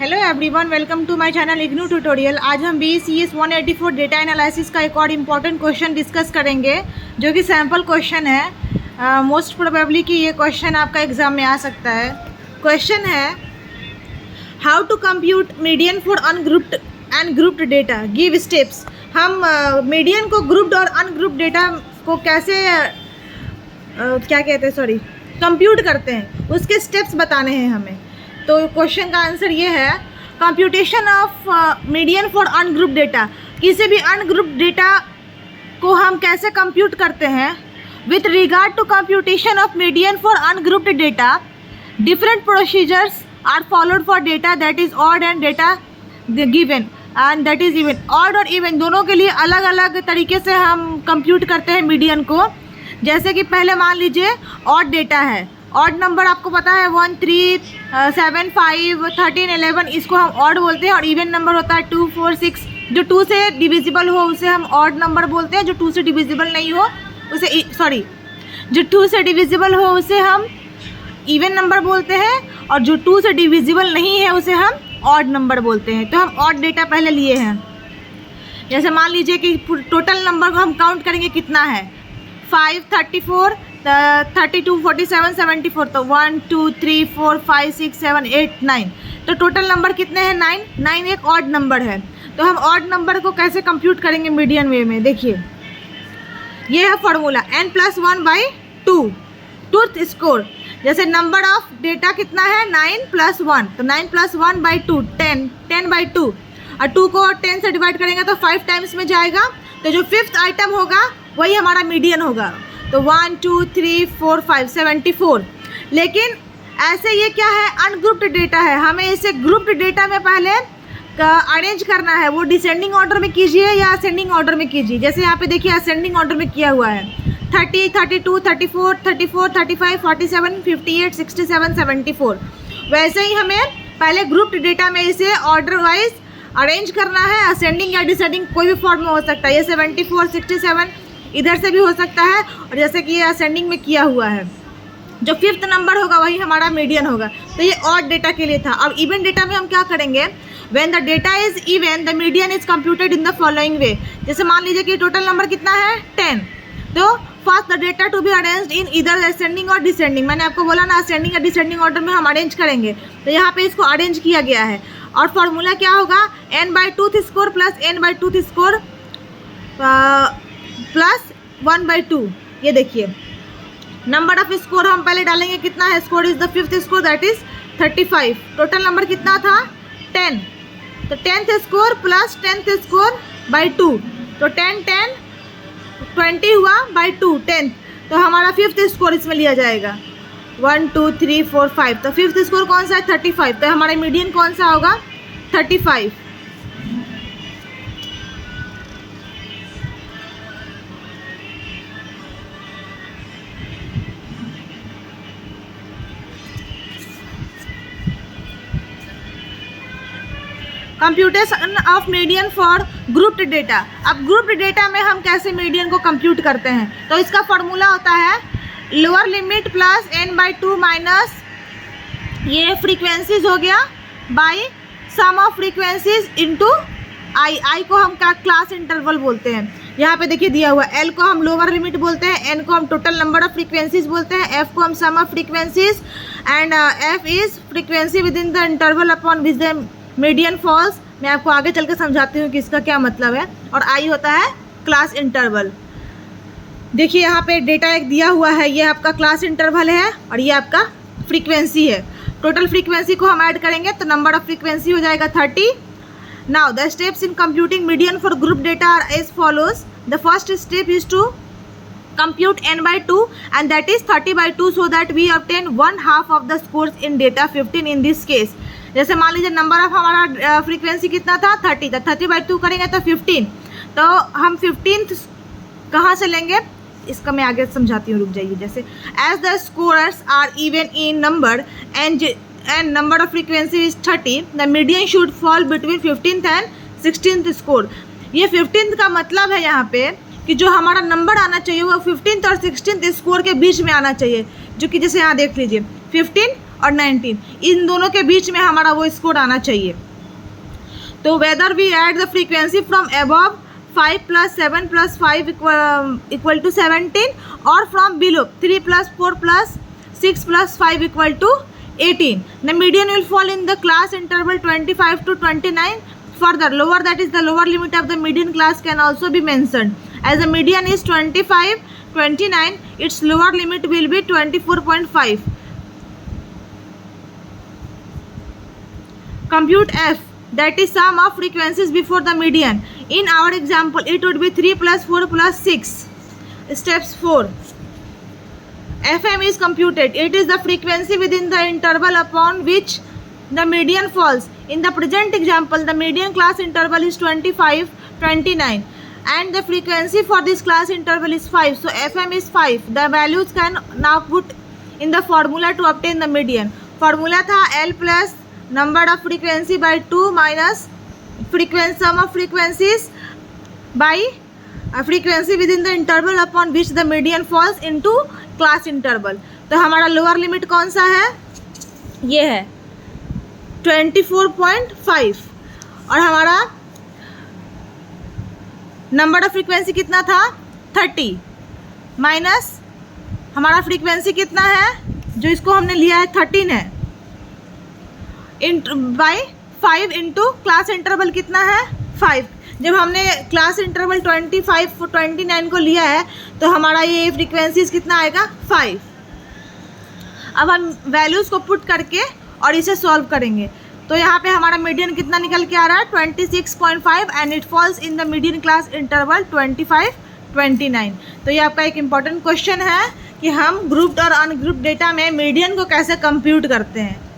Hello everyone, welcome to my channel IGNOU tutorial. आज हम BCS 184 data analysis का एक और इम्पॉर्टेंट क्वेश्चन डिस्कस करेंगे जो कि सैम्पल क्वेश्चन है। मोस्ट प्रोबेबली कि ये क्वेश्चन आपका एग्जाम में आ सकता है। क्वेश्चन है how to compute median for ungrouped and grouped data, give steps. हम मीडियन को ग्रुप्ड और अनग्रुप्ड डेटा को कैसे कंप्यूट करते हैं, उसके स्टेप्स बताने हैं हमें। तो क्वेश्चन का आंसर ये है, computation of median for ungrouped data. किसी भी अनग्रुप्ड डेटा को हम कैसे कंप्यूट करते हैं। With regard to computation of median for ungrouped data, different procedures are followed for data that is odd and data given and that is even. Odd और even दोनों के लिए अलग अलग तरीके से हम कंप्यूट करते हैं मीडियन को। जैसे कि पहले मान लीजिए ऑड डेटा है, ऑड नंबर आपको पता है 1, 3, 7, 5, 13, 11, इसको हम ऑड बोलते हैं। और इवन नंबर होता है 2, 4, 6। जो 2 से डिविजिबल हो उसे हम ऑड नंबर बोलते हैं, जो 2 से डिविजिबल नहीं हो उसे जो 2 से डिविजिबल हो उसे हम इवन नंबर बोलते हैं, और जो 2 से डिविजिबल नहीं है उसे हम ऑड नंबर बोलते हैं। तो हम ऑड डेटा पहले लिए हैं। जैसे मान लीजिए कि टोटल नंबर को हम काउंट करेंगे कितना है, 5, 34, 32, 47, 74। तो 1, 2, 3, 4, 5, 6, 7, 8, 9। तो टोटल नंबर कितने हैं, 9 एक ऑड नंबर है। तो हम ऑड नंबर को कैसे कंप्यूट करेंगे मीडियन वे में, देखिए ये है फॉर्मूला n+1/2 टूथ स्कोर। जैसे नंबर ऑफ डेटा कितना है 9+1, तो 9+1/2 10/2, और 2 को 10 से डिवाइड करेंगे तो 5 टाइम्स में जाएगा। तो जो 5th आइटम होगा वही हमारा मीडियन होगा। तो 1, 2, 3, 4, 5, 74। लेकिन ऐसे ये क्या है, अनग्रुप्ड डेटा है। हमें इसे ग्रुप्ड डेटा में पहले अरेंज करना है। वो डिसेंडिंग ऑर्डर में कीजिए या असेंडिंग ऑर्डर में कीजिए। जैसे यहाँ पे देखिए असेंडिंग ऑर्डर में किया हुआ है, 30, 32, 34, 34, 35, 47, 58, 67, 74। वैसे ही हमें पहले ग्रुप्ड डेटा में इसे ऑर्डर वाइज अरेंज करना है। असेंडिंग या डिसेंडिंग कोई भी फॉर्म में हो सकता है। ये 74, 67 इधर से भी हो सकता है, और जैसे कि ये असेंडिंग में किया हुआ है, जो 5th नंबर होगा वही हमारा मीडियन होगा। तो ये ऑड डेटा के लिए था। अब इवन डेटा में हम क्या करेंगे, when the data is even the median is computed in the following वे। जैसे मान लीजिए कि टोटल नंबर कितना है 10, तो first the data to be arranged in इधर असेंडिंग और डिसेंडिंग। मैंने आपको बोला ना असेंडिंग या डिसेंडिंग ऑर्डर में हम अरेंज करेंगे, तो यहाँ पे इसको अरेंज किया गया है। और फॉर्मूला क्या होगा, n/2 score plus n/2 score plus 1/2। ये देखिए नंबर ऑफ स्कोर हम पहले डालेंगे, कितना है score is the 5th score that is 35। Total number कितना था 10, तो 10th score plus 10th score by 2, तो 10, 10, 20 हुआ बाई 2 10th। तो हमारा 5th स्कोर इसमें लिया जाएगा 1, 2, 3, 4, 5। तो 5th स्कोर कौन सा है 35। तो हमारा मीडियन कौन सा होगा 35। Computation of median for grouped data. अब ग्रुप्ड डेटा में हम कैसे मीडियन को कंप्यूट करते हैं, तो इसका फॉर्मूला होता है lower limit plus n/2 minus ये फ्रीक्वेंसीज हो गया by sum of frequencies into i को हम क्या क्लास इंटरवल बोलते हैं। यहाँ पे देखिए दिया हुआ l को हम लोअर लिमिट बोलते हैं, n को हम टोटल नंबर ऑफ फ्रीक्वेंसीज बोलते हैं, f को हम sum of frequencies, and f is frequency within the interval upon which the median falls. मैं आपको आगे चल के समझाती हूँ कि इसका क्या मतलब है। और आई होता है क्लास इंटरवल। देखिए यहाँ पे डेटा एक दिया हुआ है, ये आपका क्लास इंटरवल है और ये आपका फ्रीक्वेंसी है। टोटल फ्रीक्वेंसी को हम ऐड करेंगे तो नंबर ऑफ फ्रीक्वेंसी हो जाएगा 30। Now the steps in computing median for group data are as follows. The first step is to compute n/2 and that is 30/2 so that we obtain 1/2 of the scores in data 15 in this case। जैसे मान लीजिए number of हमारा frequency कितना था 30, तो 30/2 करेंगे तो 15। तो हम 15th कहाँ से लेंगे, इसका मैं आगे समझाती हूँ, रुक जाइए। जैसे as the scorers are even in number and number of frequency is 30, the median should fall between 15th and 16th score. ये 15th का मतलब है यहाँ पे कि जो हमारा नंबर आना चाहिए वो 15th और 16th स्कोर के बीच में आना चाहिए, जो कि जैसे यहाँ देख लीजिए 15 और 19, इन दोनों के बीच में हमारा वो स्कोर आना चाहिए। तो whether we add the frequency from above 5 + 7 + 5 equal to 17 और फ्रॉम below 3 + 4 + 6 + 5 equal to 18. The median will fall in the class interval 25 to 29. Further, lower, that is the lower limit of the median class, can also be mentioned. As the median is 25, 29, its lower limit will be 24.5. Compute F, that is sum of frequencies before the median. In our example, it would be 3 + 4 + 6. Steps 4. FM is computed. It is the frequency within the interval upon which the median falls. In the present example, the median class interval is 25, 29 and the frequency for this class interval is 5. So FM is 5. The values can now put in the formula to obtain the median. Formula था L plus number of frequency by 2 minus sum of frequencies by frequency within the interval upon which the median falls into class interval. तो हमारा lower limit कौन सा है, ये है 24.5 और हमारा नंबर ऑफ फ्रीक्वेंसी कितना था 30 माइनस हमारा फ्रीक्वेंसी कितना है जो इसको हमने लिया है 13 है बाई 5 इंटू क्लास इंटरवल कितना है 5। जब हमने क्लास इंटरवल 25 29 को लिया है तो हमारा ये फ्रीक्वेंसीज कितना आएगा 5। अब हम वैल्यूज़ को पुट करके और इसे सॉल्व करेंगे तो यहाँ पे हमारा मीडियन कितना निकल के आ रहा है 26.5 and it falls in the median class interval 25 29। तो ये आपका एक इम्पॉर्टेंट क्वेश्चन है कि हम ग्रुप्ड और अनग्रुप्ड डेटा में मीडियन को कैसे कंप्यूट करते हैं।